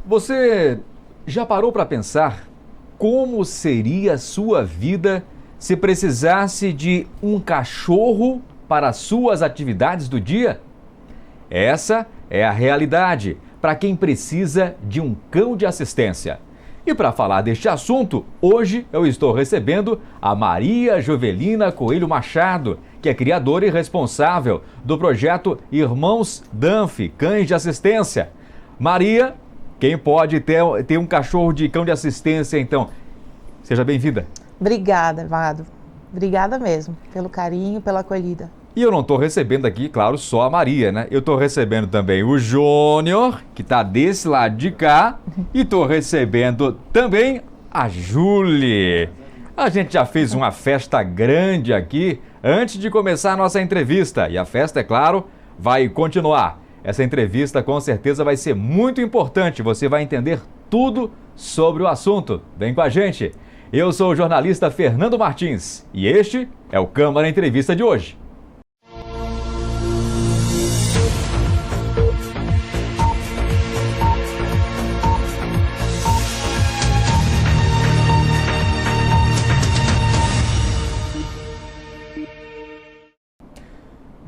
Você já parou para pensar como seria a sua vida se precisasse de um cachorro para suas atividades do dia? Essa é a realidade para quem precisa de um cão de assistência. E para falar deste assunto, hoje eu estou recebendo a Maria Jovelina Coelho Machado, que é criadora e responsável do projeto Irmãos Dunphy, Cães de Assistência. Maria, quem pode ter um cachorro de cão de assistência, então? Seja bem-vinda. Obrigada, Vado. Obrigada mesmo, pelo carinho, pela acolhida. E eu não estou recebendo aqui, claro, só a Maria, né? Eu estou recebendo também o Júnior, que está desse lado de cá, e estou recebendo também a Júlia. A gente já fez uma festa grande aqui antes de começar a nossa entrevista. E a festa, é claro, vai continuar. Essa entrevista com certeza vai ser muito importante. Você vai entender tudo sobre o assunto. Vem com a gente. Eu sou o jornalista Fernando Martins e este é o Câmara Entrevista de hoje.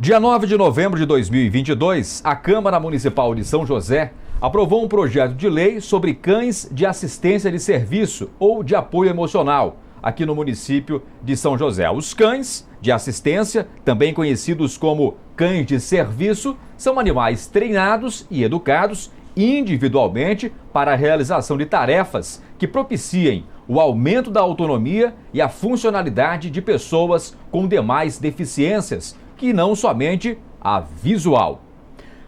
Dia 9 de novembro de 2022, a Câmara Municipal de São José aprovou um projeto de lei sobre cães de assistência de serviço ou de apoio emocional aqui no município de São José. Os cães de assistência, também conhecidos como cães de serviço, são animais treinados e educados individualmente para a realização de tarefas que propiciem o aumento da autonomia e a funcionalidade de pessoas com demais deficiências, que não somente a visual.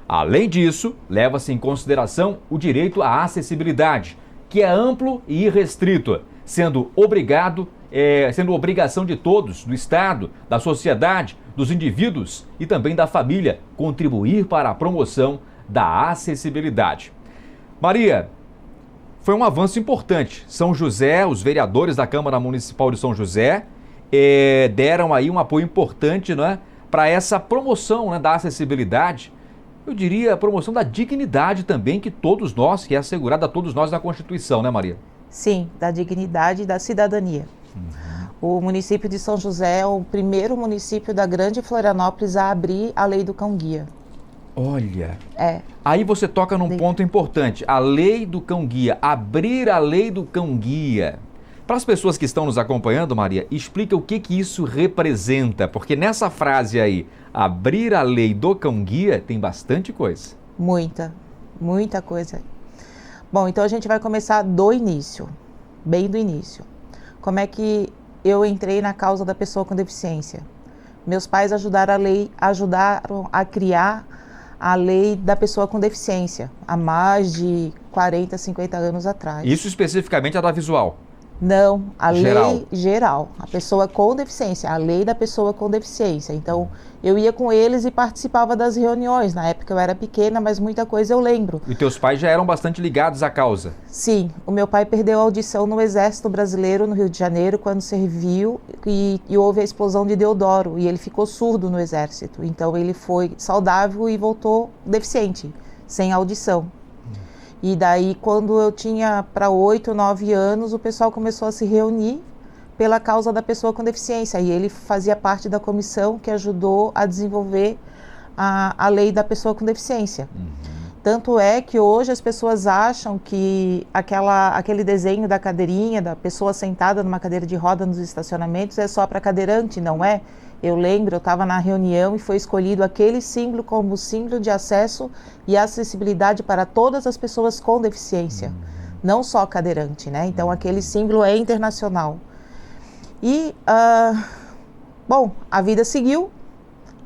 Além disso, leva-se em consideração o direito à acessibilidade, que é amplo e irrestrito, sendo obrigação de todos, do Estado, da sociedade, dos indivíduos e também da família, contribuir para a promoção da acessibilidade. Maria, foi um avanço importante. São José, os vereadores da Câmara Municipal de São José deram aí um apoio importante, não é, para essa promoção, né, da acessibilidade. Eu diria a promoção da dignidade também, que todos nós, que é assegurada a todos nós na Constituição, né, Maria? Sim, da dignidade e da cidadania. O município de São José é o primeiro município da Grande Florianópolis a abrir a lei do cão-guia. Olha, aí você toca num ponto importante, a lei do cão-guia, abrir a lei do cão-guia. Para as pessoas que estão nos acompanhando, Maria, explica o que isso representa, porque nessa frase aí, abrir a lei do cão-guia, tem bastante coisa. Muita coisa. Bom, então a gente vai começar do início, bem do início. Como é que eu entrei na causa da pessoa com deficiência? Meus pais ajudaram a criar a lei da pessoa com deficiência, há mais de 40, 50 anos atrás. Isso especificamente é da visual? Não, a lei geral, a pessoa com deficiência, a lei da pessoa com deficiência. Então, eu ia com eles e participava das reuniões. Na época eu era pequena, mas muita coisa eu lembro. E teus pais já eram bastante ligados à causa? Sim, o meu pai perdeu a audição no Exército Brasileiro, no Rio de Janeiro, quando serviu e houve a explosão de Deodoro. E ele ficou surdo no Exército. Então, ele foi saudável e voltou deficiente, sem audição. E daí, quando eu tinha para 8, 9 anos, o pessoal começou a se reunir pela causa da pessoa com deficiência. E ele fazia parte da comissão que ajudou a desenvolver a lei da pessoa com deficiência. Tanto é que hoje as pessoas acham que aquele desenho da cadeirinha, da pessoa sentada numa cadeira de roda nos estacionamentos é só para cadeirante, não é? Eu lembro, eu estava na reunião e foi escolhido aquele símbolo como símbolo de acesso e acessibilidade para todas as pessoas com deficiência, não só cadeirante, né? Então aquele símbolo é internacional. E, bom, a vida seguiu.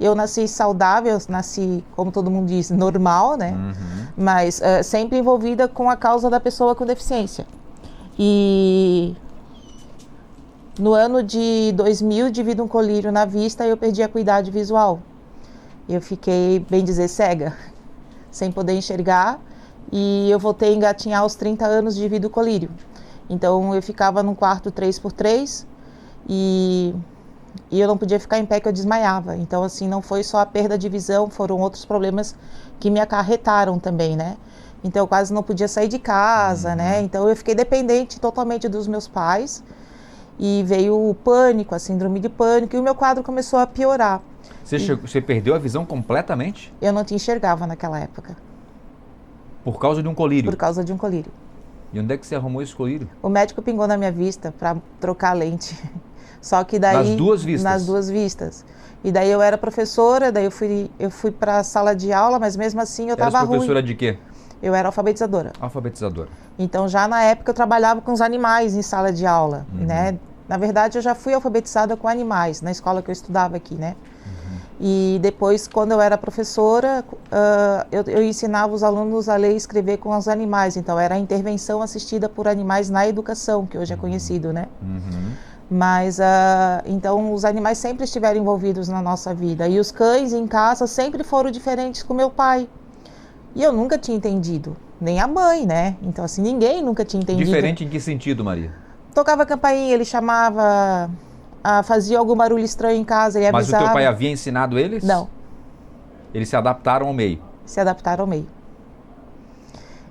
Eu nasci saudável, nasci, como todo mundo diz, normal, né? Mas sempre envolvida com a causa da pessoa com deficiência. E no ano de 2000, devido a um colírio na vista, eu perdi a acuidade visual. Eu fiquei, bem dizer, cega, sem poder enxergar. E eu voltei a engatinhar aos 30 anos devido ao colírio. Então, eu ficava num quarto 3x3 e eu não podia ficar em pé, que eu desmaiava. Então, assim, não foi só a perda de visão, foram outros problemas que me acarretaram também, né? Então eu quase não podia sair de casa, né? Então eu fiquei dependente totalmente dos meus pais. E veio o pânico, a síndrome de pânico, e o meu quadro começou a piorar. Você perdeu a visão completamente? Eu não te enxergava naquela época. Por causa de um colírio? Por causa de um colírio. E onde é que você arrumou esse colírio? O médico pingou na minha vista para trocar a lente. Só que daí... Nas duas vistas? Nas duas vistas. E daí eu era professora, daí eu fui para a sala de aula, mas mesmo assim eu estava ruim. Professora de quê? Eu era alfabetizadora. Alfabetizadora. Então já na época eu trabalhava com os animais em sala de aula, né? Na verdade eu já fui alfabetizada com animais na escola que eu estudava aqui, né? E depois, quando eu era professora, eu ensinava os alunos a ler e escrever com os animais. Então era a intervenção assistida por animais na educação, que hoje é conhecido, né? Mas, então, os animais sempre estiveram envolvidos na nossa vida. E os cães em casa sempre foram diferentes com meu pai. E eu nunca tinha entendido, nem a mãe, né? Então, assim, ninguém nunca tinha entendido. Diferente em que sentido, Maria? Tocava a campainha, ele chamava, fazia algum barulho estranho em casa, ele avisava. Mas o teu pai havia ensinado eles? Não. Eles se adaptaram ao meio? Se adaptaram ao meio.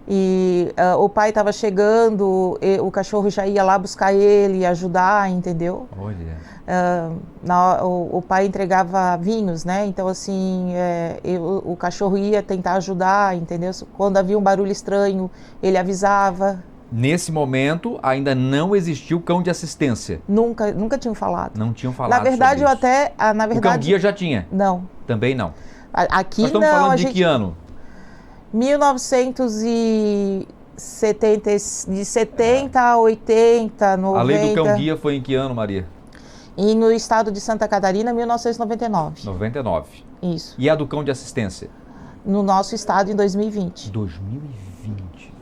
E o pai estava chegando, o cachorro já ia lá buscar ele e ajudar, entendeu? Olha. O pai entregava vinhos, né? Então, assim, o cachorro ia tentar ajudar, entendeu? Quando havia um barulho estranho, ele avisava. Nesse momento, ainda não existiu cão de assistência? Nunca tinham falado. Não tinham falado. Na verdade, sobre isso. na verdade, o cão guia já tinha? Não. Também não? Aqui Nós estamos falando de que ano? 70 a 80, 90. A lei do cão guia foi em que ano, Maria? E no estado de Santa Catarina, 1999. 99. Isso. E a do cão de assistência? No nosso estado, em 2020. 2020.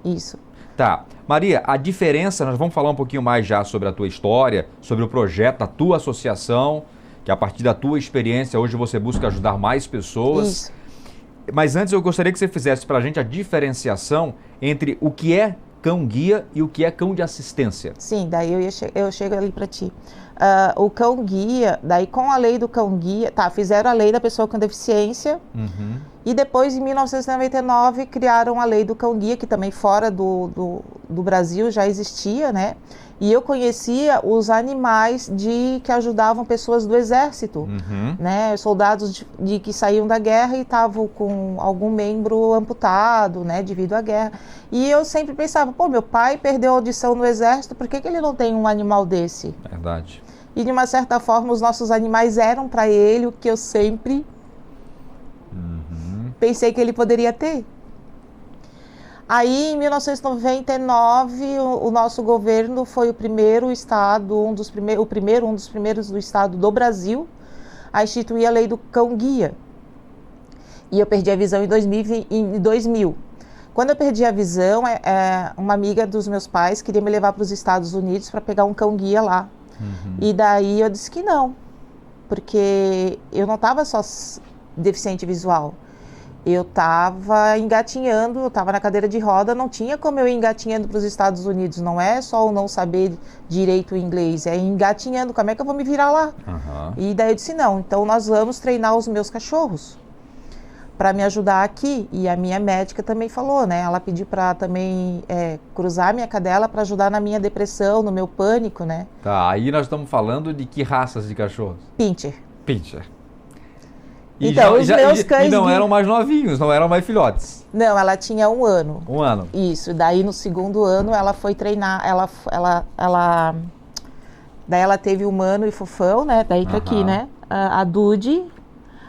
Isso. Tá. Maria, a diferença, nós vamos falar um pouquinho mais já sobre a tua história, sobre o projeto da tua associação, que a partir da tua experiência, hoje você busca ajudar mais pessoas. Isso. Mas antes eu gostaria que você fizesse para a gente a diferenciação entre o que é cão-guia e o que é cão de assistência. Sim, daí eu chego ali para ti. O cão-guia, daí com a lei do cão-guia, fizeram a lei da pessoa com deficiência e depois em 1999 criaram a lei do cão-guia, que também fora do Brasil já existia, né? E eu conhecia os animais que ajudavam pessoas do exército, né? Soldados que saíam da guerra e estavam com algum membro amputado, né? Devido à guerra. E eu sempre pensava, meu pai perdeu a audição no exército, por que ele não tem um animal desse? Verdade. E de uma certa forma os nossos animais eram para ele o que eu sempre pensei que ele poderia ter. Aí, em 1999, o nosso governo foi o primeiro estado, um dos primeiros do estado do Brasil a instituir a lei do cão-guia. E eu perdi a visão em 2000. Quando eu perdi a visão, uma amiga dos meus pais queria me levar para os Estados Unidos para pegar um cão-guia lá. E daí eu disse que não, porque eu não estava só deficiente visual. Eu estava engatinhando, eu estava na cadeira de roda, não tinha como eu ir engatinhando para os Estados Unidos. Não é só o não saber direito o inglês, é engatinhando, como é que eu vou me virar lá? E daí eu disse, não, então nós vamos treinar os meus cachorros para me ajudar aqui. E a minha médica também falou, né? Ela pediu para também cruzar a minha cadela para ajudar na minha depressão, no meu pânico, né? Tá, aí nós estamos falando de que raças de cachorros? Pinscher. Pinscher. Então, os meus cães... E não eram mais novinhos, não eram mais filhotes. Não, ela tinha 1 ano. 1 ano. Isso, daí no segundo ano ela foi treinar, daí ela teve o Mano e o Fofão, né, daí tá aqui, né, a Dude,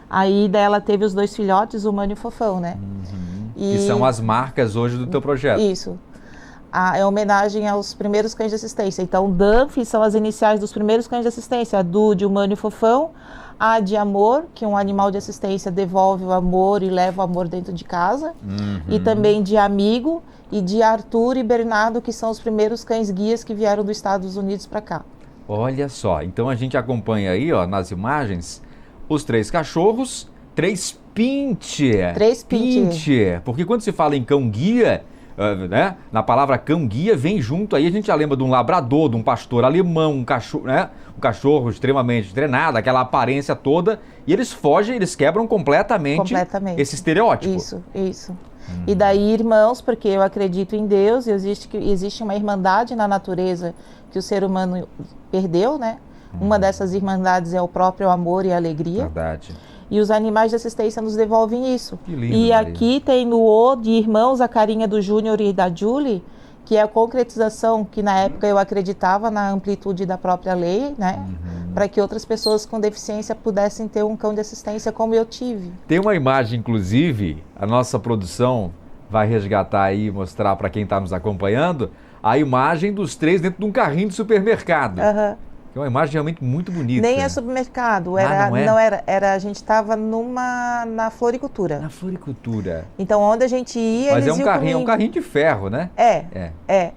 aí daí ela teve os 2 filhotes, o Mano e o Fofão, né. E são as marcas hoje do teu projeto. Isso. É homenagem aos primeiros cães de assistência. Então, Dunphy são as iniciais dos primeiros cães de assistência, a Dude, o Mano e o Fofão. A de amor, que um animal de assistência devolve o amor e leva o amor dentro de casa. E também de amigo e de Arthur e Bernardo, que são os primeiros cães guias que vieram dos Estados Unidos para cá. Olha só, então a gente acompanha aí, ó, nas imagens, os 3 cachorros, 3 Pinscher. 3 Pinscher. Porque quando se fala em cão guia, né, na palavra cão guia vem junto aí, a gente já lembra de um labrador, de um pastor alemão, um cachorro, né, um cachorro extremamente treinado, aquela aparência toda, e eles fogem, eles quebram completamente esse estereótipo. Isso. E daí irmãos, porque eu acredito em Deus, e existe uma irmandade na natureza que o ser humano perdeu, né? Uma dessas irmandades é o próprio amor e a alegria. Verdade. E os animais de assistência nos devolvem isso. Que lindo, e Maria. aqui tem no O de irmãos a carinha do Júnior e da Julie, que é a concretização que na época eu acreditava na amplitude da própria lei, né? Para que outras pessoas com deficiência pudessem ter um cão de assistência como eu tive. Tem uma imagem, inclusive, a nossa produção vai resgatar aí e mostrar para quem está nos acompanhando, a imagem dos três dentro de um carrinho de supermercado. Aham. É uma imagem realmente muito bonita. Nem é supermercado, era, não é? a gente estava na floricultura. Na floricultura. Então onde a gente ia, Mas eles é iam um comigo. carrinho de ferro, né?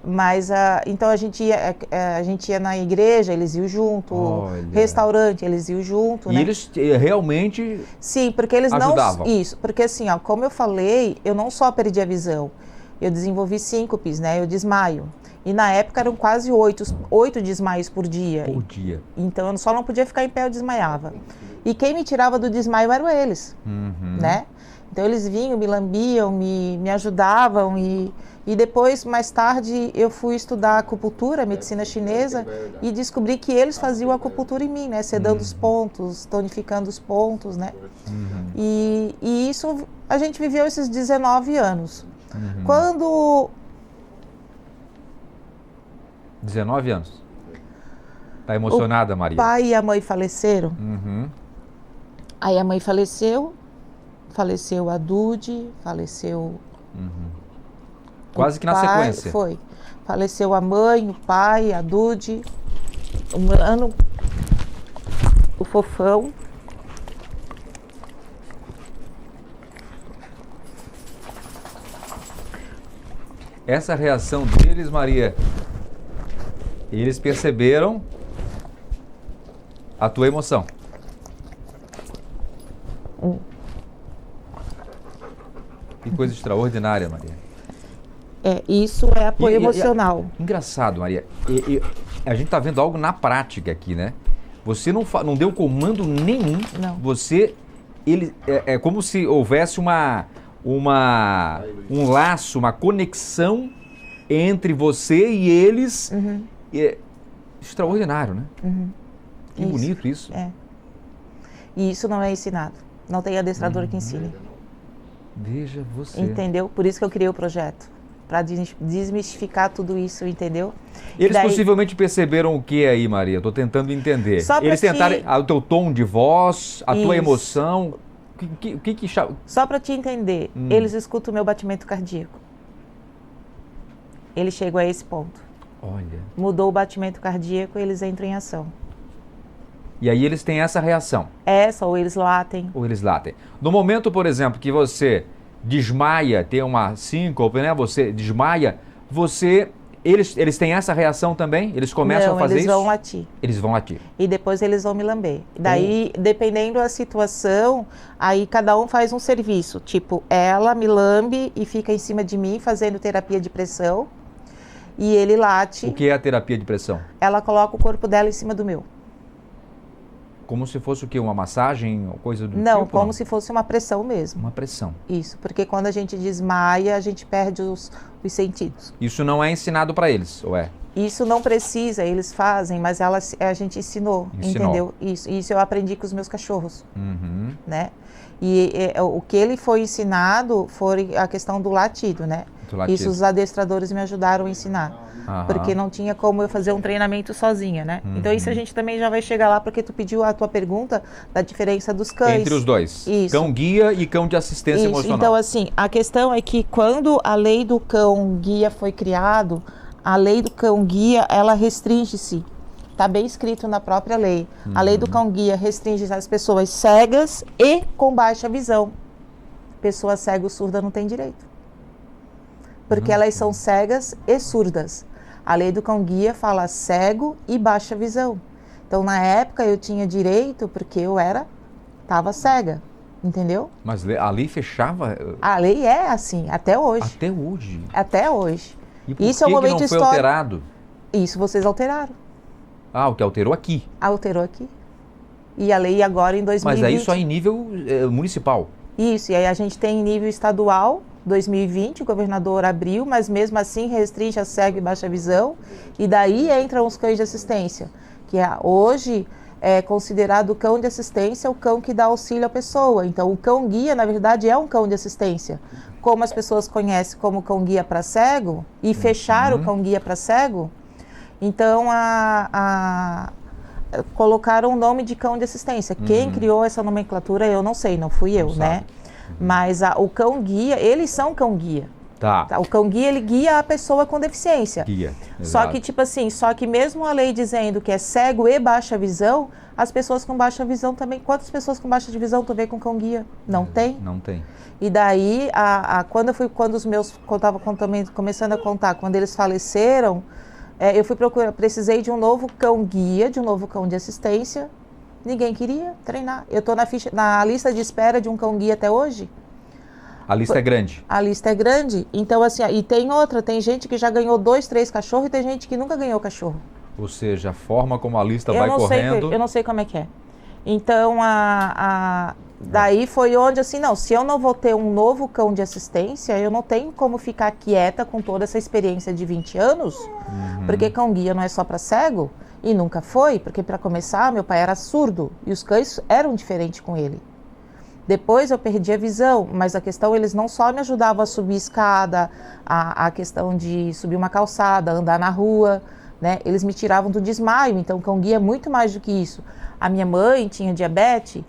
Mas então a gente ia na igreja, eles iam junto, Olha. restaurante, eles iam junto, E né? eles realmente Sim, porque eles ajudavam. não... Isso, porque assim, ó, como eu falei, eu não só perdi a visão, eu desenvolvi síncopes, né? Eu desmaio. E na época eram quase 8 desmaios por dia. Por dia. Então eu só não podia ficar em pé, eu desmaiava. E quem me tirava do desmaio eram eles, né? Então eles vinham, me lambiam, me ajudavam e depois, mais tarde, eu fui estudar acupuntura, medicina chinesa e descobri que eles faziam acupuntura em mim, né? Sedando os pontos, tonificando os pontos, né? E isso, a gente viveu esses 19 anos. Quando... 19 anos. Tá emocionada, Maria? O pai e a mãe faleceram. Uhum. Aí a mãe faleceu a Dude, faleceu... Quase que na pai, sequência. Foi. Faleceu a mãe, o pai, a Dude, o Mano, o Fofão. Essa reação deles, Maria, eles perceberam a tua emoção. Que coisa extraordinária, Maria. Isso é apoio emocional. Engraçado, Maria. A gente está vendo algo na prática aqui, né? Você não deu comando nenhum. Não. É como se houvesse um laço, uma conexão entre você e eles. É extraordinário, né? Que Isso. bonito isso. E isso não é ensinado. Não tem adestrador que ensine. Veja você. Entendeu? Por isso que eu criei o projeto. Para desmistificar tudo isso, entendeu? Eles possivelmente perceberam o que aí, Maria? Estou tentando entender. Eles tentaram o teu tom de voz, a tua emoção. Só para te entender, eles escutam o meu batimento cardíaco. Eles chegam a esse ponto. Olha. Mudou o batimento cardíaco, eles entram em ação. E aí eles têm essa reação. Ou eles latem. No momento, por exemplo, que você desmaia, tem uma síncope, né? Você desmaia, eles têm essa reação também? Eles começam a fazer isso? Eles vão latir. Eles vão latir. E depois eles vão me lamber. Daí, dependendo da situação, aí cada um faz um serviço. Tipo, ela me lambe e fica em cima de mim fazendo terapia de pressão. E ele late. O que é a terapia de pressão? Ela coloca o corpo dela em cima do meu. Como se fosse o quê? Uma massagem? Coisa do tipo? Não, como se fosse uma pressão mesmo. Uma pressão. Isso, porque quando a gente desmaia, a gente perde os sentidos. Isso não é ensinado para eles, ou é? Isso não precisa, eles fazem, mas a gente ensinou, entendeu? Isso eu aprendi com os meus cachorros, né? E o que ele foi ensinado foi a questão do latido, né? Isso os adestradores me ajudaram a ensinar. Porque não tinha como eu fazer um treinamento sozinha, né? Então isso a gente também já vai chegar lá, porque tu pediu a tua pergunta da diferença dos cães. Entre os dois. Isso. Cão guia e cão de assistência emocional. Então assim, a questão é que quando a lei do cão guia foi criado, a lei do cão guia, ela restringe-se. Está bem escrito na própria lei. A lei do cão guia restringe as pessoas cegas e com baixa visão. Pessoa cega ou surda não tem direito. Porque elas são cegas e surdas. A lei do cão guia fala cego e baixa visão. Então, na época, eu tinha direito porque eu estava cega, entendeu? Mas a lei fechava? A lei é assim, até hoje. Até hoje? Até hoje. E por Isso é um momento não foi histórico. alterado? Isso vocês alteraram. O que alterou aqui? Alterou aqui. E a lei agora em 2020... Mas aí só em nível municipal? Isso, e aí a gente tem em nível estadual 2020, o governador abriu, mas mesmo assim restringe a cego e baixa visão, e daí entram os cães de assistência, que hoje é considerado o cão de assistência o cão que dá auxílio à pessoa. Então, o cão-guia, na verdade, é um cão de assistência. Como as pessoas conhecem como cão-guia para cego, e fecharam o cão-guia para cego, então colocaram o nome de cão de assistência. Quem criou essa nomenclatura, eu não sei, não fui eu, né? Mas o cão-guia, eles são cão-guia. Tá. O cão-guia, ele guia a pessoa com deficiência. Guia, só exato. que, tipo assim, mesmo a lei dizendo que é cego e baixa visão, as pessoas com baixa visão também... Quantas pessoas com baixa visão tu vê com cão-guia? Não tem? Não tem. E daí, quando os meus... Quando eu estava começando a contar, quando eles faleceram, eu fui procurar, precisei de um novo cão-guia, de um novo cão de assistência. Ninguém queria treinar. Eu estou na lista de espera de um cão-guia até hoje. A lista é grande. A lista é grande. Então, assim, e tem gente que já ganhou 2, 3 cachorros e tem gente que nunca ganhou cachorro. Ou seja, a forma como a lista vai correndo... Eu não sei como é que é. Então, daí foi onde, assim, se eu não vou ter um novo cão de assistência, eu não tenho como ficar quieta com toda essa experiência de 20 anos, porque cão-guia não é só para cego, e nunca foi, porque, para começar, meu pai era surdo, e os cães eram diferentes com ele. Depois eu perdi a visão, mas a questão, eles não só me ajudavam a subir escada, a questão de subir uma calçada, andar na rua, né? Eles me tiravam do desmaio, então cão-guia é muito mais do que isso. A minha mãe tinha diabetes,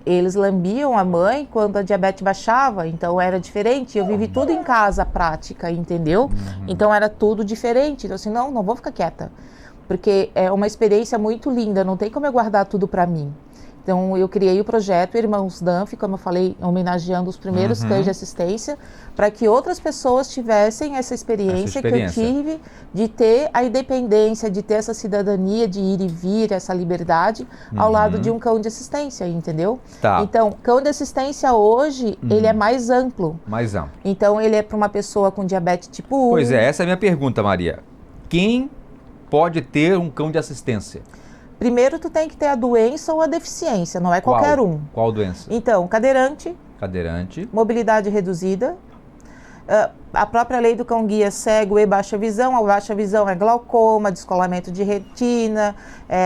eles lambiam a mãe quando a diabetes baixava, então era diferente. Eu vivi tudo em casa, a prática, entendeu? Então era tudo diferente. Então assim, não vou ficar quieta, porque é uma experiência muito linda, não tem como eu guardar tudo para mim. Então, eu criei o projeto Irmãos Dunphy, como eu falei, homenageando os primeiros cães de assistência, para que outras pessoas tivessem essa experiência que eu tive, de ter a independência, de ter essa cidadania, de ir e vir, essa liberdade, ao lado de um cão de assistência, entendeu? Tá. Então, cão de assistência hoje, ele é mais amplo. Mais amplo. Então, ele é para uma pessoa com diabetes tipo 1. Pois é, essa é a minha pergunta, Maria. Quem pode ter um cão de assistência? Primeiro, tu tem que ter a doença ou a deficiência, não é qualquer um. Qual doença? Então, cadeirante. Cadeirante. Mobilidade reduzida. A própria lei do cão-guia cego e baixa visão. A baixa visão é glaucoma, descolamento de retina,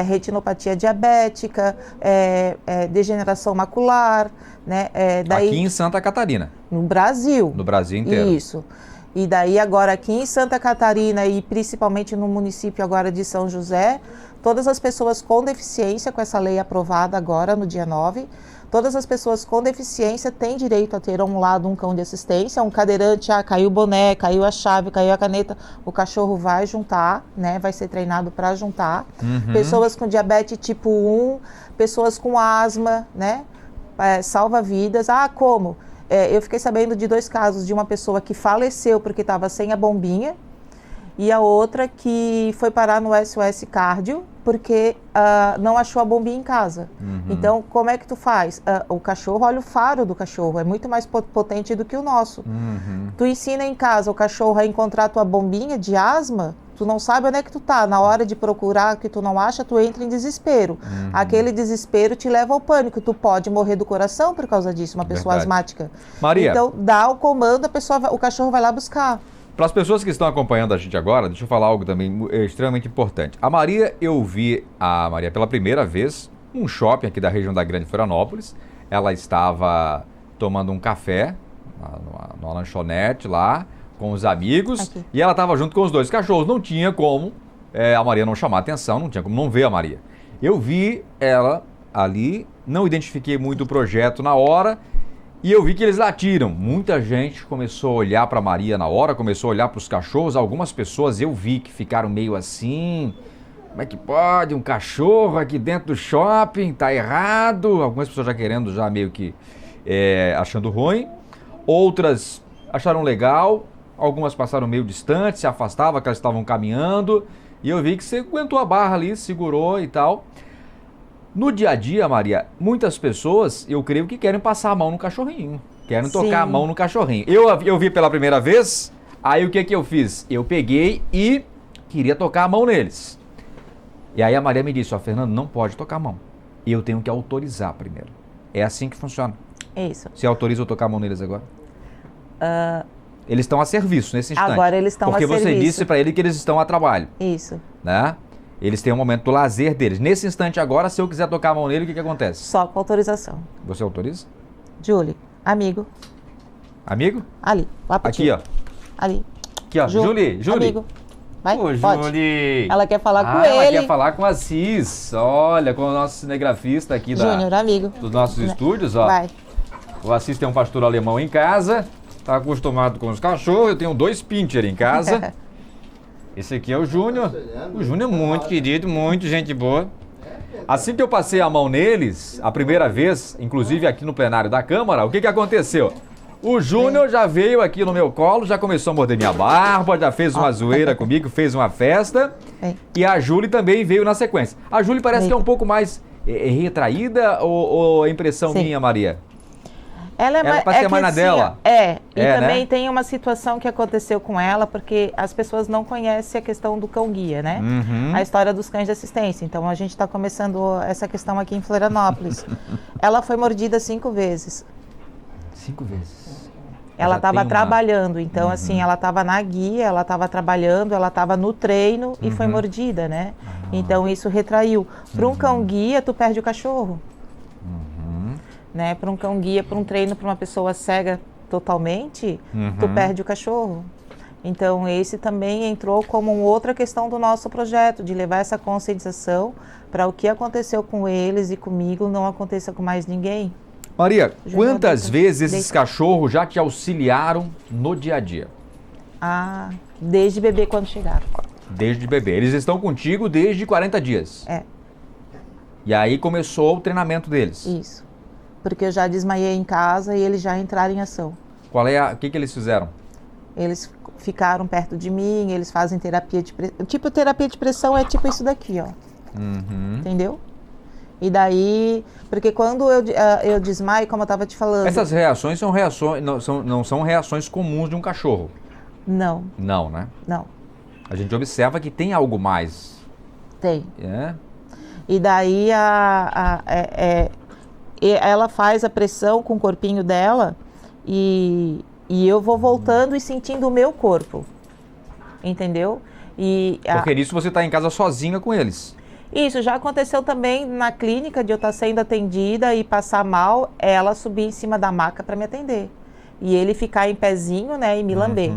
retinopatia diabética, degeneração macular, né? Aqui em Santa Catarina. No Brasil. No Brasil inteiro. Isso. E daí agora aqui em Santa Catarina e principalmente no município agora de São José, todas as pessoas com deficiência, com essa lei aprovada agora no dia 9, todas as pessoas com deficiência têm direito a ter um lado um cão de assistência, um cadeirante, caiu o boné, caiu a chave, caiu a caneta, o cachorro vai juntar, né? Vai ser treinado para juntar. Pessoas com diabetes tipo 1, pessoas com asma, né? Salva vidas. Como? Eu fiquei sabendo de 2 casos, de uma pessoa que faleceu porque estava sem a bombinha e a outra que foi parar no SOS Cardio porque não achou a bombinha em casa. Então, como é que tu faz? O cachorro, olha o faro do cachorro, é muito mais potente do que o nosso. Tu ensina em casa o cachorro a encontrar a tua bombinha de asma, tu não sabe onde é que tu tá. Na hora de procurar que tu não acha, tu entra em desespero. Aquele desespero te leva ao pânico. Tu pode morrer do coração por causa disso, uma pessoa asmática. Maria. Então, dá o comando, o cachorro vai lá buscar. Para as pessoas que estão acompanhando a gente agora, deixa eu falar algo também extremamente importante. Eu vi a Maria pela primeira vez num shopping aqui da região da Grande Florianópolis. Ela estava tomando um café numa lanchonete lá, com os amigos, aqui. E ela estava junto com os 2 cachorros. Não tinha como a Maria não chamar atenção, não tinha como não ver a Maria. Eu vi ela ali, não identifiquei muito o projeto na hora, e eu vi que eles latiram. Muita gente começou a olhar para a Maria na hora, começou a olhar para os cachorros. Algumas pessoas eu vi que ficaram meio assim, como é que pode um cachorro aqui dentro do shopping, tá errado. Algumas pessoas já querendo, já meio que achando ruim. Outras acharam legal. Algumas passaram meio distante, se afastavam, que elas estavam caminhando. E eu vi que você aguentou a barra ali, segurou e tal. No dia a dia, Maria, muitas pessoas, eu creio que querem passar a mão no cachorrinho. Querem tocar a mão no cachorrinho. Eu vi pela primeira vez, aí o que eu fiz? Eu peguei e queria tocar a mão neles. E aí a Maria me disse, Fernando, não pode tocar a mão. Eu tenho que autorizar primeiro. É assim que funciona. Isso. Você autoriza eu tocar a mão neles agora? Eles estão a serviço nesse instante. Agora eles estão a Porque serviço. você disse para ele que eles estão a trabalho. Isso. Né? Eles têm um momento do lazer deles. Nesse instante agora, se eu quiser tocar a mão nele, o que acontece? Só com autorização. Você autoriza? Julie, amigo. Amigo? Ali, lá pro Aqui, tio. ó. Ali. Aqui, ó. Julie. Amigo. Vai, Ô, pode. Julie. Ela quer falar com ela ele. quer falar com a Cis. Olha, com o nosso cinegrafista aqui Júnior, amigo. dos nossos estúdios, ó. Vai. O Assis tem um pastor alemão em casa, tá acostumado com os cachorros, eu tenho 2 pincher em casa. Esse aqui é o Júnior. O Júnior é muito querido, muito gente boa. Assim que eu passei a mão neles, a primeira vez, inclusive aqui no plenário da Câmara, o que aconteceu? O Júnior já veio aqui no meu colo, já começou a morder minha barba, já fez uma zoeira comigo, fez uma festa. E a Júlia também veio na sequência. A Júlia parece que é um pouco mais retraída ou é impressão minha, Maria? Ela parece que é mais na dela. Também né? tem uma situação que aconteceu com ela, porque as pessoas não conhecem a questão do cão-guia, né? Uhum. A história dos cães de assistência. Então, a gente está começando essa questão aqui em Florianópolis. Ela foi mordida 5 vezes. 5 vezes? Ela estava trabalhando, então assim, ela estava na guia, ela estava trabalhando, ela estava no treino e foi mordida, né? Então, isso retraiu. Para um cão-guia, tu perde o cachorro. Né? Para um cão-guia, para um treino, para uma pessoa cega totalmente, tu perde o cachorro. Então, esse também entrou como uma outra questão do nosso projeto, de levar essa conscientização para o que aconteceu com eles e comigo não aconteça com mais ninguém. Maria, quantas vezes esses cachorros já te auxiliaram no dia a dia? Ah, desde bebê quando chegaram. Desde bebê. Eles estão contigo desde 40 dias? É. E aí começou o treinamento deles? Isso. Porque eu já desmaiei em casa e eles já entraram em ação. O que eles fizeram? Eles ficaram perto de mim, eles fazem terapia de pressão. Tipo, terapia de pressão é tipo isso daqui, ó. Entendeu? E daí, porque quando eu desmaio, como eu estava te falando... Essas reações são reações, não são reações comuns de um cachorro. Não. Não, né? Não. A gente observa que tem algo mais. Tem. É? E daí ela faz a pressão com o corpinho dela e eu vou voltando e sentindo o meu corpo. Entendeu? Porque nisso você está em casa sozinha com eles. Isso, já aconteceu também na clínica de eu estar sendo atendida e passar mal, ela subir em cima da maca para me atender. E ele ficar em pezinho, né, e me lamber.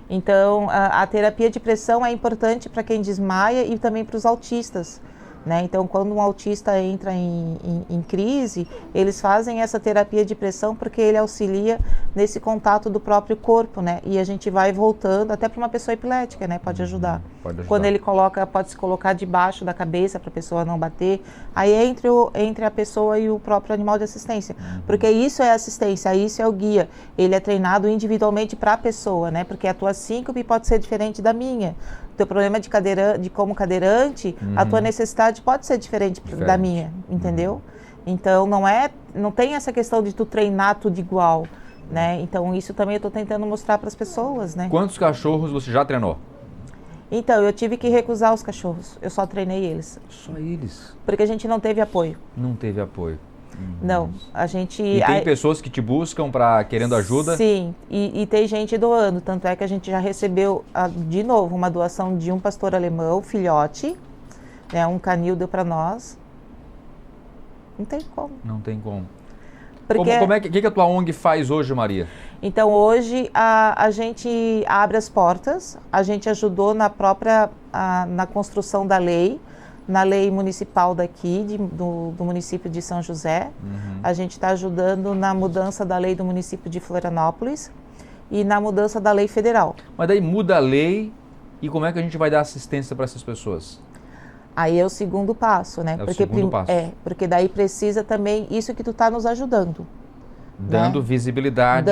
Então, a terapia de pressão é importante para quem desmaia e também para os autistas. Né? Então, quando um autista entra em crise, eles fazem essa terapia de pressão porque ele auxilia nesse contato do próprio corpo, né? E a gente vai voltando, até para uma pessoa epilética, né? Pode ajudar. Quando ele pode se colocar debaixo da cabeça para a pessoa não bater, aí entre a pessoa e o próprio animal de assistência. Porque isso é assistência, isso é o guia. Ele é treinado individualmente para a pessoa, né? Porque a tua síncope pode ser diferente da minha. O teu problema de como cadeirante, a tua necessidade pode ser diferente da minha, entendeu? Então, não tem essa questão de tu treinar tudo igual, né? Então, isso também eu estou tentando mostrar para as pessoas, né? Quantos cachorros você já treinou? Então, eu tive que recusar os cachorros, eu só treinei eles. Só eles? Porque a gente não teve apoio. Não teve apoio. Não, a gente... E tem pessoas que te buscam querendo ajuda? Sim, e tem gente doando, tanto é que a gente já recebeu, de novo, uma doação de um pastor alemão, filhote, né, um canil deu para nós. Não tem como. Não tem como. Porque... O que a tua ONG faz hoje, Maria? Então, hoje a gente abre as portas, a gente ajudou na construção da lei, na lei municipal daqui, do município de São José. A gente está ajudando na mudança da lei do município de Florianópolis e na mudança da lei federal. Mas daí muda a lei e como é que a gente vai dar assistência para essas pessoas? Aí é o segundo passo, né? O segundo passo. Porque daí precisa também isso que tu está nos ajudando. Dando visibilidade,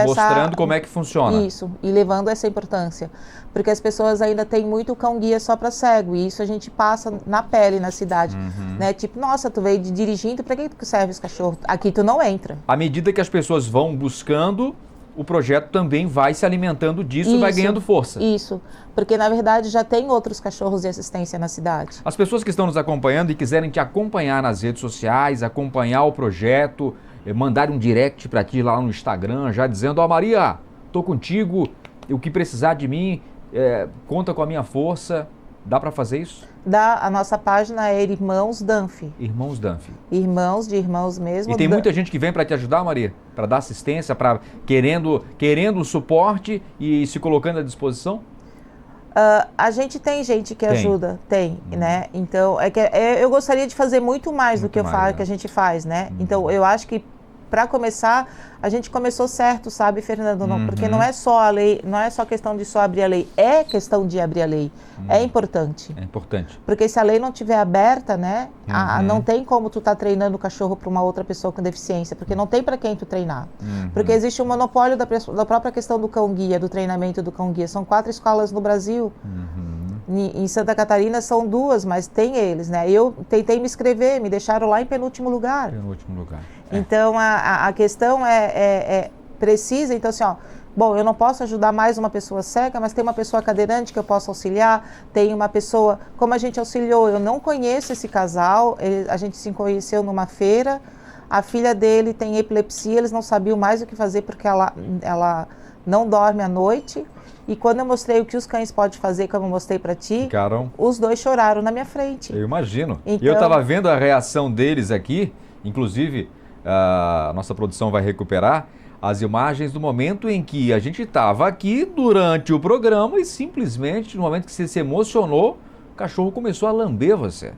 mostrando como é que funciona. Isso, e levando essa importância. Porque as pessoas ainda têm muito cão-guia só para cego, e isso a gente passa na pele na cidade. Né? Tipo, nossa, tu veio dirigindo, para que tu serve os cachorros? Aqui tu não entra. À medida que as pessoas vão buscando, o projeto também vai se alimentando disso e vai ganhando força. Isso, porque na verdade já tem outros cachorros de assistência na cidade. As pessoas que estão nos acompanhando e quiserem te acompanhar nas redes sociais, acompanhar o projeto, mandar um direct para ti lá no Instagram, já dizendo, Maria, tô contigo, o que precisar de mim, conta com a minha força. Dá para fazer isso? A nossa página é Irmãos Dunphy. Irmãos Dunphy. Irmãos de irmãos mesmo. E tem muita gente que vem para te ajudar, Maria? Para dar assistência, querendo o suporte e se colocando à disposição? A gente tem gente que ajuda, né? Então, eu gostaria de fazer muito mais do que que a gente faz, né? Então, eu acho que para começar, a gente começou certo, sabe, Fernando? Não, porque não é só a lei, não é só questão de só abrir a lei, é questão de abrir a lei. É importante. É importante. Porque se a lei não estiver aberta, né, não tem como tu tá treinando o cachorro para uma outra pessoa com deficiência, porque não tem para quem tu treinar. Porque existe um monopólio da própria questão do cão-guia, do treinamento do cão-guia. São 4 escolas no Brasil. Em Santa Catarina são 2, mas tem eles, né? Eu tentei me inscrever, me deixaram lá em penúltimo lugar. Penúltimo lugar. Então, a questão precisa, então assim, ó, bom, eu não posso ajudar mais uma pessoa cega, mas tem uma pessoa cadeirante que eu posso auxiliar, tem uma pessoa, como a gente auxiliou, eu não conheço esse casal, a gente se conheceu numa feira, a filha dele tem epilepsia, eles não sabiam mais o que fazer porque ela não dorme à noite. E quando eu mostrei o que os cães podem fazer, como eu mostrei para ti, os 2 choraram na minha frente. Eu imagino. Então, e eu estava vendo a reação deles aqui, inclusive a nossa produção vai recuperar as imagens do momento em que a gente estava aqui durante o programa e simplesmente no momento que você se emocionou, o cachorro começou a lamber você.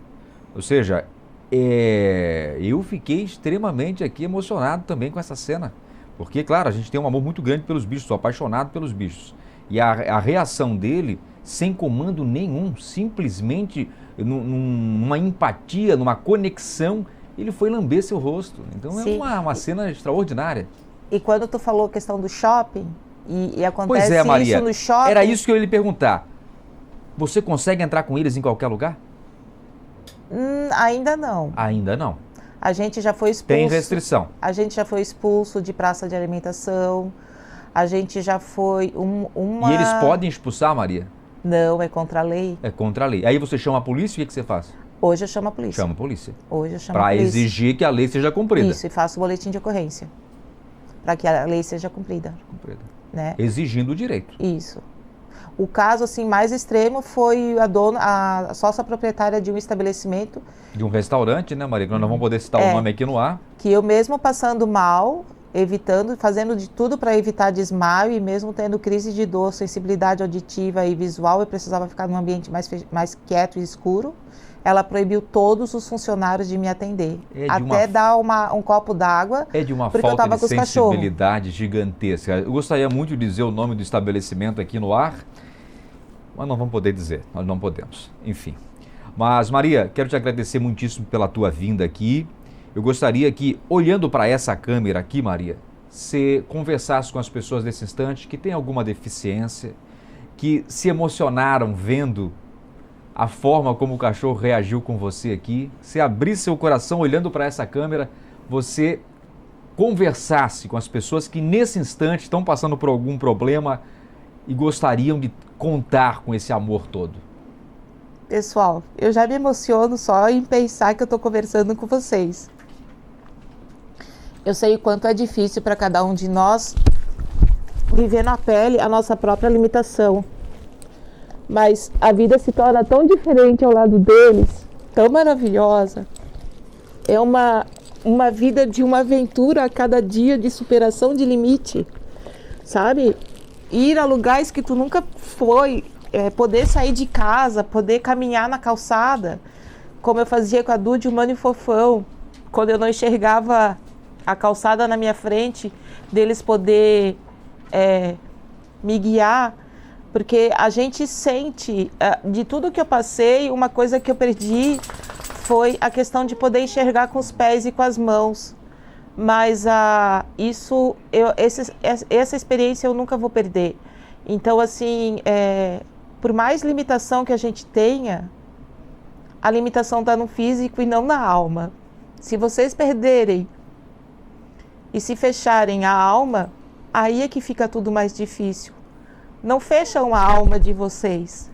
Ou seja, eu fiquei extremamente aqui emocionado também com essa cena. Porque, claro, a gente tem um amor muito grande pelos bichos, sou apaixonado pelos bichos. E a reação dele, sem comando nenhum, simplesmente numa empatia, numa conexão, ele foi lamber seu rosto. Então é uma cena extraordinária. E quando tu falou a questão do shopping, e acontece pois é, Maria, isso no shopping... Era isso que eu ia lhe perguntar. Você consegue entrar com eles em qualquer lugar? Ainda não. Ainda não. A gente já foi expulso... Tem restrição. A gente já foi expulso de praça de alimentação. A gente já foi E eles podem expulsar, Maria? Não, é contra a lei. É contra a lei. Aí você chama a polícia, o que você faz? Hoje eu chamo a polícia. Chama a polícia. Hoje eu chamo a polícia. Para exigir que a lei seja cumprida. Isso, e faço o boletim de ocorrência. Para que a lei seja cumprida. Né? Exigindo o direito. Isso. O caso assim mais extremo foi a sócia proprietária de um estabelecimento. De um restaurante, né, Maria? Nós não vamos poder citar o nome aqui no ar. Que eu mesmo passando mal, fazendo de tudo para evitar desmaio e mesmo tendo crise de dor, sensibilidade auditiva e visual, eu precisava ficar num ambiente mais quieto e escuro. Ela proibiu todos os funcionários de me atender. Até dar um copo d'água. É de uma falta de sensibilidade gigantesca. Eu gostaria muito de dizer o nome do estabelecimento aqui no ar, mas não vamos poder dizer, nós não podemos. Enfim. Mas, Maria, quero te agradecer muitíssimo pela tua vinda aqui. Eu gostaria que, olhando para essa câmera aqui, Maria, você conversasse com as pessoas desse instante que têm alguma deficiência, que se emocionaram vendo a forma como o cachorro reagiu com você aqui. Se abrisse seu coração olhando para essa câmera, você conversasse com as pessoas que nesse instante estão passando por algum problema e gostariam de contar com esse amor todo. Pessoal, eu já me emociono só em pensar que eu estou conversando com vocês. Eu sei o quanto é difícil para cada um de nós viver na pele a nossa própria limitação. Mas a vida se torna tão diferente ao lado deles, tão maravilhosa. É uma vida de uma aventura a cada dia de superação de limite, sabe? Ir a lugares que tu nunca foi, poder sair de casa, poder caminhar na calçada, como eu fazia com a Dude, Humano e Fofão, quando eu não enxergava a calçada na minha frente, deles poder me guiar. Porque a gente sente, de tudo que eu passei, uma coisa que eu perdi foi a questão de poder enxergar com os pés e com as mãos. Mas essa experiência eu nunca vou perder. Então, assim, por mais limitação que a gente tenha, a limitação está no físico e não na alma. Se vocês perderem e se fecharem a alma, aí é que fica tudo mais difícil. Não fecham a alma de vocês.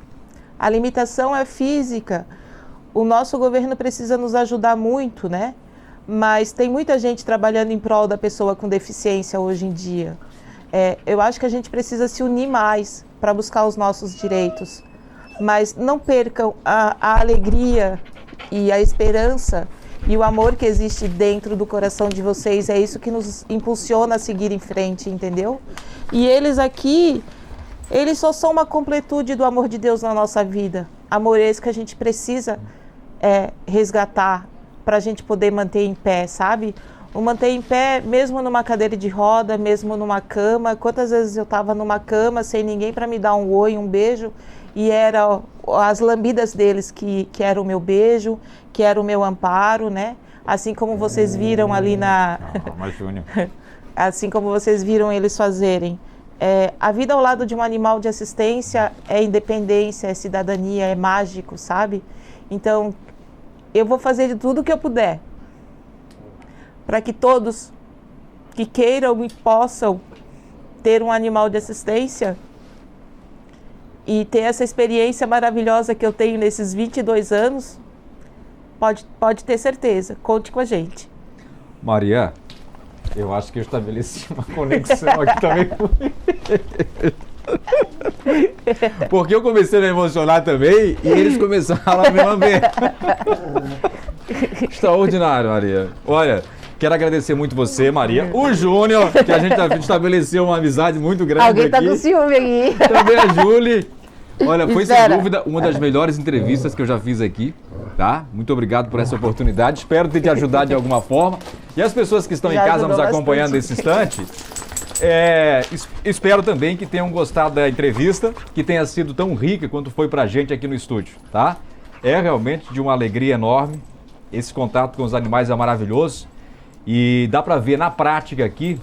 A limitação é física. O nosso governo precisa nos ajudar muito, né? Mas tem muita gente trabalhando em prol da pessoa com deficiência hoje em dia. Eu acho que a gente precisa se unir mais para buscar os nossos direitos, mas não percam a alegria e a esperança e o amor que existe dentro do coração de vocês. É isso que nos impulsiona a seguir em frente, entendeu? E eles aqui, eles só são uma completude do amor de Deus na nossa vida. Amor esse que a gente precisa resgatar para a gente poder manter em pé, sabe? O manter em pé, mesmo numa cadeira de roda, mesmo numa cama. Quantas vezes eu estava numa cama sem ninguém para me dar um oi, um beijo, e era as lambidas deles que era o meu beijo, que era o meu amparo, né? Assim como vocês viram ali Mas Júnior. Assim como vocês viram eles fazerem. A vida ao lado de um animal de assistência é independência, é cidadania, é mágico, sabe? Então, eu vou fazer de tudo que eu puder para que todos que queiram e possam ter um animal de assistência e ter essa experiência maravilhosa que eu tenho nesses 22 anos, pode ter certeza, conte com a gente. Maria, eu acho que eu estabeleci uma conexão aqui também. Porque eu comecei a me emocionar também e eles começaram a me lamber. Extraordinário, Maria. Olha, quero agradecer muito você, Maria. O Júnior, que a gente estabeleceu uma amizade muito grande. Alguém tá aqui. com ciúme aqui. Também a Júlia. Olha, foi sem Espera. dúvida uma das melhores entrevistas que eu já fiz aqui, tá? Muito obrigado por essa oportunidade. Espero ter te ajudado de alguma forma. E as pessoas que estão em Já casa nos ajudou acompanhando nesse instante, espero também que tenham gostado da entrevista, que tenha sido tão rica quanto foi pra gente aqui no estúdio, tá? É realmente de uma alegria enorme. Esse contato com os animais é maravilhoso e dá pra ver na prática aqui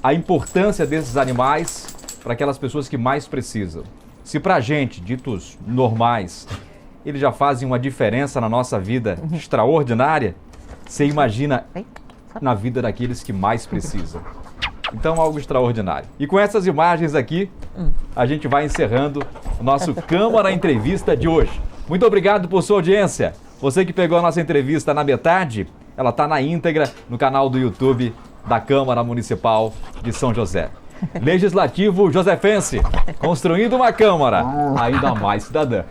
a importância desses animais para aquelas pessoas que mais precisam. Se pra gente, ditos normais, eles já fazem uma diferença na nossa vida extraordinária, você imagina na vida daqueles que mais precisam. Então, algo extraordinário. E com essas imagens aqui, a gente vai encerrando o nosso Câmara Entrevista de hoje. Muito obrigado por sua audiência. Você que pegou a nossa entrevista na metade, ela está na íntegra no canal do YouTube da Câmara Municipal de São José. Legislativo Josefense, construindo uma Câmara ainda mais cidadã.